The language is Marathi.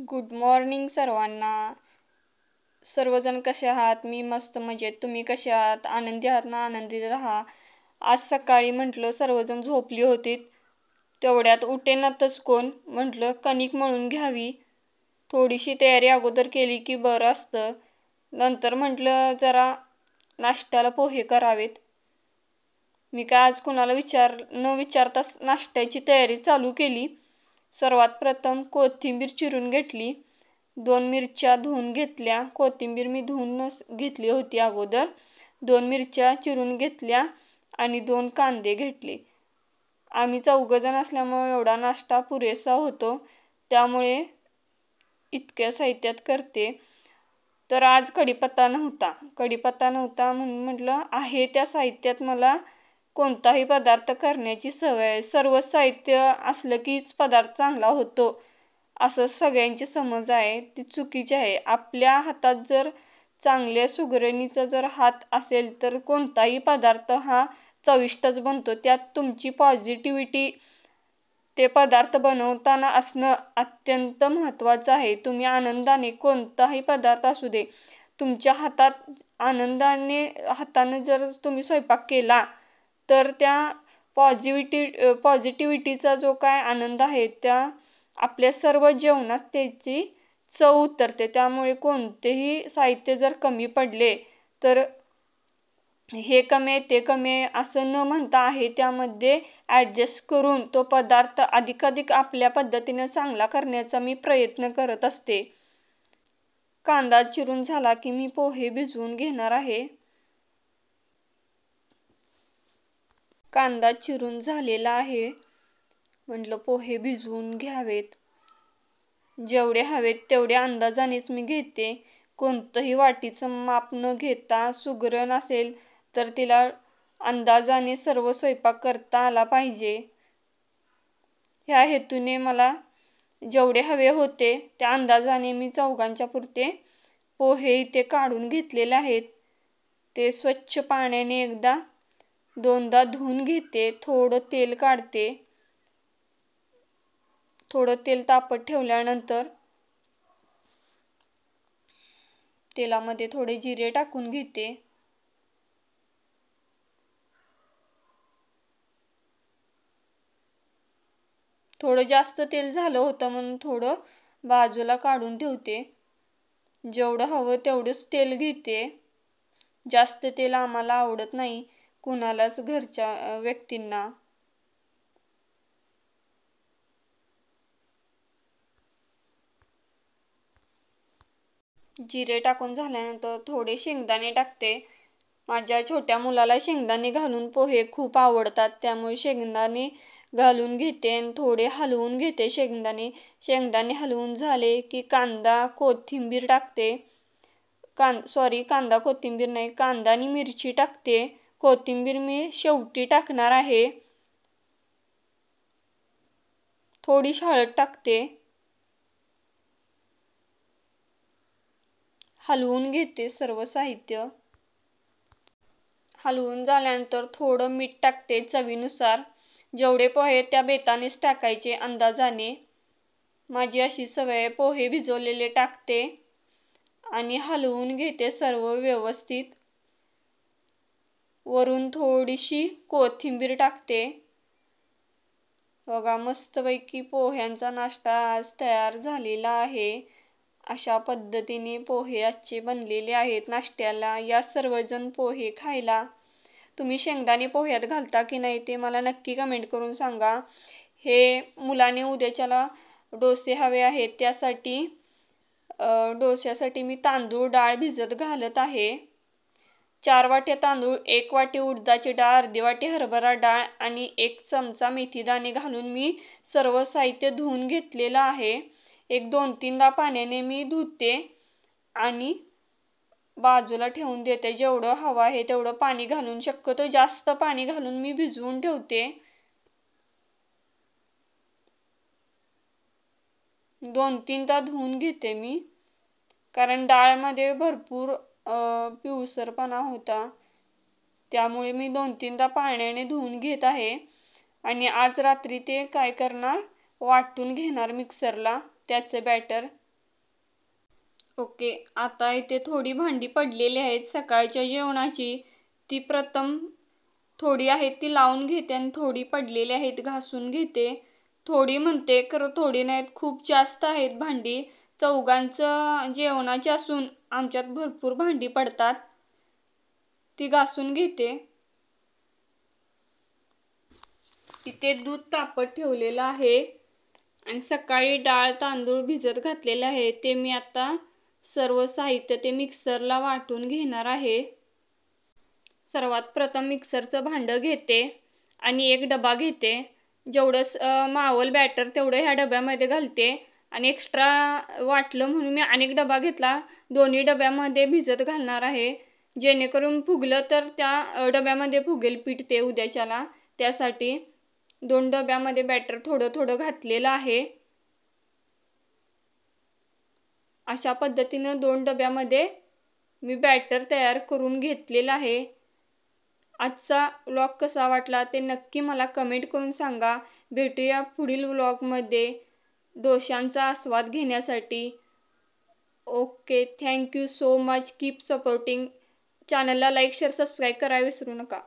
गुड मॉर्निंग सर्वांना. सर्वजण कसे आहात? मी मस्त मजेत. तुम्ही कसे आहात? आनंदी आहात ना? आनंदी राहा. आज सकाळी म्हटलं सर्वजण झोपली होती, तेवढ्यात उठेनातच कोण. म्हटलं कणिक मळून घ्यावी, थोडीशी तयारी अगोदर केली की बरं असतं. नंतर म्हटलं जरा नाश्त्याला पोहे करावेत. मी काय आज कुणाला न विचारताच नाश्त्याची तयारी चालू केली. सर्वात प्रथम कोथिंबीर चिरून घेतली, 2 मिरच्या धुवून घेतल्या. कोथिंबीर मी धुवूनच घेतली होती अगोदर. 2 मिरच्या चिरून घेतल्या आणि 2 कांदे घेतले. आम्ही 4 जण असल्यामुळे एवढा नाश्ता पुरेसा होतो, त्यामुळे इतक्या साहित्यात करते. तर आज कढीपत्ता नव्हता म्हणून म्हटलं आहे त्या साहित्यात मला कोणताही पदार्थ करण्याची सवय आहे. सर्व साहित्य असलं कीच पदार्थ चांगला होतो असं सगळ्यांची समज आहे, ती चुकीची आहे. आपल्या हातात जर चांगल्या सुगरणीचा जर हात असेल तर कोणताही पदार्थ हा चविष्टच बनतो. त्यात तुमची पॉझिटिव्हिटी ते पदार्थ बनवताना असणं अत्यंत महत्त्वाचं आहे. तुम्ही आनंदाने कोणताही पदार्थ असू दे, तुमच्या हाताने जर तुम्ही स्वयंपाक केला तर त्या पॉझिटिव्हिटीचा जो काय आनंद आहे त्या आपल्या सर्व जेवणात त्याची चव उतरते. त्यामुळे कोणतेही साहित्य जर कमी पडले तर हे कमी आहे ते कमी आहे असं न म्हणता आहे त्यामध्ये ॲडजस्ट करून तो पदार्थ अधिकाधिक आपल्या पद्धतीने चांगला करण्याचा मी प्रयत्न करत असते. कांदा चिरून झाला की मी पोहे भिजवून घेणार आहे. कांदा चिरून झालेला आहे, म्हटलं पोहे भिजवून घ्यावेत. जेवढे हवेत तेवढ्या अंदाजानेच मी घेते. कोणतंही वाटीचं माप न घेता सुगरण असेल तर तिला अंदाजाने सर्व स्वयंपाक करता आला पाहिजे. ह्या हेतूने मला जेवढे हवे होते त्या अंदाजाने मी 4घांच्या पुरते पोहे इथे काढून घेतलेले आहेत. ते स्वच्छ पाण्याने एकदा 2दा धुवून घेते. थोडं तेल काढते. थोडं तेल तापत ठेवल्यानंतर तेलामध्ये थोडे जिरे टाकून घेते. थोडं जास्त तेल झालं होतं म्हणून थोडं बाजूला काढून ठेवते. जेवढं हवं तेवढंच तेल घेते. जास्त तेल आम्हाला आवडत नाही कुणालाच, घरच्या व्यक्तींना. जिरे टाकून झाल्यानंतर थोडे शेंगदाणे टाकते. माझ्या छोट्या मुलाला शेंगदाणे घालून पोहे खूप आवडतात, त्यामुळे शेंगदाणे घालून घेते आणि थोडे हलवून घेते. शेंगदाणे हलवून झाले की कांदा कोथिंबीर टाकते. कांदा कोथिंबीर नाही, कांदा आणि मिरची टाकते. कोथिंबीर मी शेवटी टाकणार आहे. थोडीशी हळद टाकते. हलवून घेते सर्व साहित्य. हलवून झाल्यानंतर थोडं मीठ टाकते चवीनुसार. जेवढे पोहे त्या बेतानेच टाकायचे अंदाजाने. माझी अशी सवय आहे. पोहे भिजवलेले टाकते आणि हलवून घेते सर्व व्यवस्थित. वरून थोडीशी कोथिंबीर टाकते. बघा मस्तपैकी पोह्यांचा नाश्ता आज तयार झालेला आहे. अशा पद्धतीने पोहे आजचे बनलेले आहेत नाश्त्याला. या सर्वजण पोहे खायला. तुम्ही शेंगदाणे पोह्यात घालता की नाही ते मला नक्की कमेंट करून सांगा. हे मुलाने उद्याच्याला डोसे हवे आहेत, त्यासाठी डोस्यासाठी मी तांदूळ डाळ भिजत घालत आहे. 4 वाट्या तांदूळ, 1 वाटी उडदाची डाळ, अर्धी वाटी हरभरा डाळ आणि 1 चमचा मेथीदाणे घालून मी सर्व साहित्य धुवून घेतलेलं आहे. 2-3दा पाण्याने मी धुते आणि बाजूला ठेवून देते. जेवढं हवं आहे तेवढं पाणी घालून, शक्यतो जास्त पाणी घालून मी भिजवून ठेवते. 2-3दा धुवून घेते मी, कारण डाळमध्ये भरपूर पिवसरपणा होता, त्यामुळे मी 2-3दा पाण्याने धुवून घेत आहे. आणि आज रात्री ते काय करणार, वाटून घेणार मिक्सरला त्याचे बॅटर. ओके, आता इथे थोडी भांडी पडलेली आहेत सकाळच्या जेवणाची. ती प्रथम थोडी आहेत ती लावून घेते आणि थोडी पडलेली आहेत घासून घेते. थोडी म्हणते खरं थोडी नाहीत, खूप जास्त आहेत भांडी. चौघांचं जेवणाची असून आमच्यात भरपूर भांडी पडतात. ती घासून घेते. इथे दूध तापत ठेवलेलं आहे आणि सकाळी डाळ तांदूळ भिजत घातलेले आहे. ते मी आता सर्व साहित्य ते मिक्सरला वाटून घेणार आहे. सर्वात प्रथम मिक्सरचं भांडं घेते आणि एक डबा घेते. जेवढं मावल बॅटर तेवढं ह्या डब्यामध्ये घालते आणि एक्स्ट्रा वाटलं म्हणून मी अनेक डबा घेतला. दोन्ही डब्यामध्ये भिजत घालणार आहे, जेणेकरून फुगलं तर त्या डब्यामध्ये फुगेल पीठ ते उद्याच्याला. त्यासाठी 2 डब्यामध्ये बॅटर थोडं थोडं घातलेलं आहे. अशा पद्धतीनं 2 डब्यामध्ये मी बॅटर तयार करून घेतलेलं आहे. आजचा व्लॉग कसा वाटला ते नक्की मला कमेंट करून सांगा. भेटूया पुढील व्लॉगमध्ये डोशांचा आस्वाद घेण्यासाठी. Okay, thank you so much. Keep supporting. चॅनलला लाईक शेअर सबस्क्राईब करायला विसरू नका.